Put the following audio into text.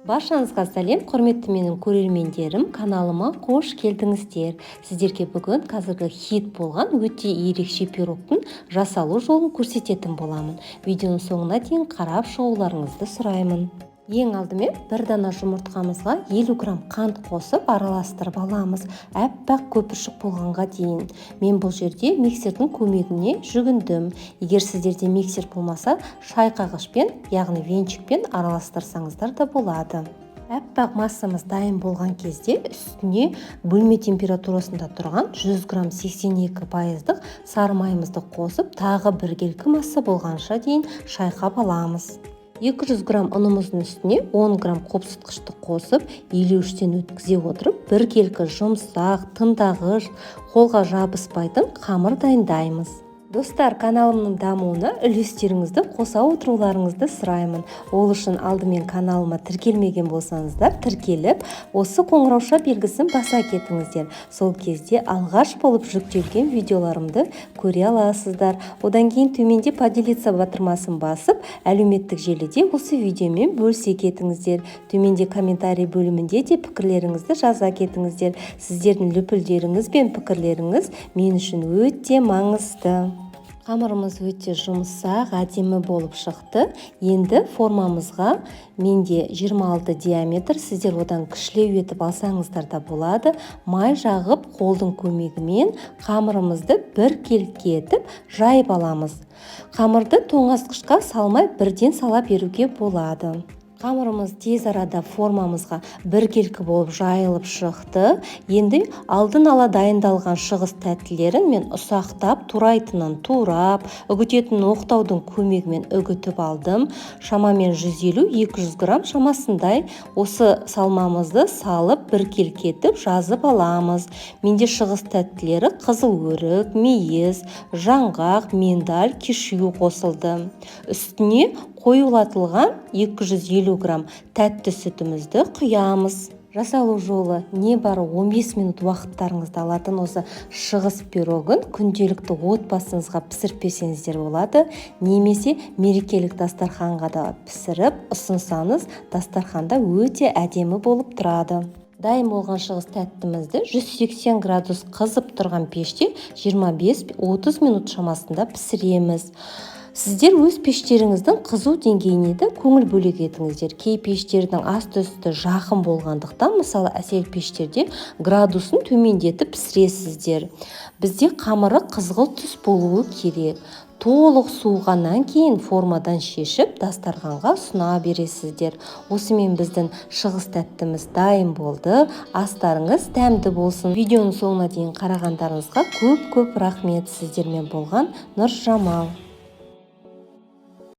Баршаңызға сәлем, құрметті менің көрермендерім, каналыма қош келдіңіздер. Сіздерге бүгін қазіргі хит болған өте ерекше пирогтың жасалу жолын көрсететін боламын. Видеоның соңына дейін қарап шығуларыңызды сұраймын. Ең алдымен бір дана жұмыртқамызға 50 грамм қант қосып араластырып аламыз, әппақ көпіршік болғанға дейін. Мен бұл жерде миксердің көмегіне жүгіндім. Егер сіздерде миксер болмаса, шайқағышпен, яғни венчикпен араластырсаңыздар да болады. Әппақ массамыз дайын болған кезде үстіне бөлме температурасында тұрған 100 грамм 82% сары майымызды қосып, тағы бір келкі масса болғанша дейін шайқап аламыз. 200 грамм ұнымыздың үстіне 10 грамм қопсытқышты қосып, илеуіштен өткізе отырып, бір келкі жұмсақ, тыңдағыш, қолға жабыспайтын қамыр дайындаймыз. Достар, каналымның дамуына үлестеріңізді қоса отыруларыңызды сұраймын. Ол үшін алдымен каналыма тіркелмеген болсаңыздар, тіркеліп, осы қоңырауша белгісін баса кетіңіздер. Сол кезде алғаш болып жүктелген видеоларымды көре аласыздар. Одан кейін төменде поделиться батырмасын басып, әлеуметтік желіде осы видеомен бөлісе кетіңіздер. Төменде комментарий бөлімінде де пікірлеріңізді жаза кетіңіздер. Сіздердің лүпілдеріңіз бен пікірлеріңіз мен үшін өте маңызды. Қамырымыз өте жұмсақ, әдемі болып шықты. Енді формамызға менде 26 диаметр, сіздер одан кішілеу етіп алсаңыздар да болады. Май жағып, қолдың көмегімен қамырымызды бір келке етіп жайып аламыз. Қамырды тоңазытқышқа салмай бірден сала беруге болады. Қамырымыз тез арада формамызға бір келкі болып жайылып шықты. Енді алдын ала дайындалған шығыс тәттілерін мен ұсақтап, турайтынын турап, үгітетін оқтаудың көмегімен үгітіп алдым. Шамамен 150-200 грамм шамасындай осы салмамызды салып бір келкетіп жазып аламыз. Менде шығыс тәттілері қызыл өрік, мейіз, жаңғақ, миндаль, кешью қосылды. Үстіне қоюлатылған 250 грамм тәтті сүтімізді құямыз. Жасалу жолы небары 15 минут уақыттарыңызды алатын осы шығыс пирогын күнделікті отбасыңызға пісіріп берсеңіздер болады. Немесе мерекелік дастарханға да пісіріп ұсынсаңыз, дастарханда өте әдемі болып тұрады. Дайын болған шығыс тәттімізді 180 градус қызып тұрған пеште 25-30 минут шамасында пісіреміз. Сіздер өз пештеріңіздің қызу деңгейіне де көңіл бөле кетіңіздер. Кей пештердің асты-үсті жақын болғандықтан, мысалы әсел пештерде градусын төмендетіп пісіресіздер. Бізде қамыры қызғылт түс болуы керек. Толық суығаннан кейін формадан шешіп, дастарханға ұсына бересіздер. Осымен біздің шығыс тәттіміз дайын болды. Астарыңыз дәмді болсын. Видеоның соңына дейін қарағандарыңызға көп рахмет. Сіздермен болған Нұржамал.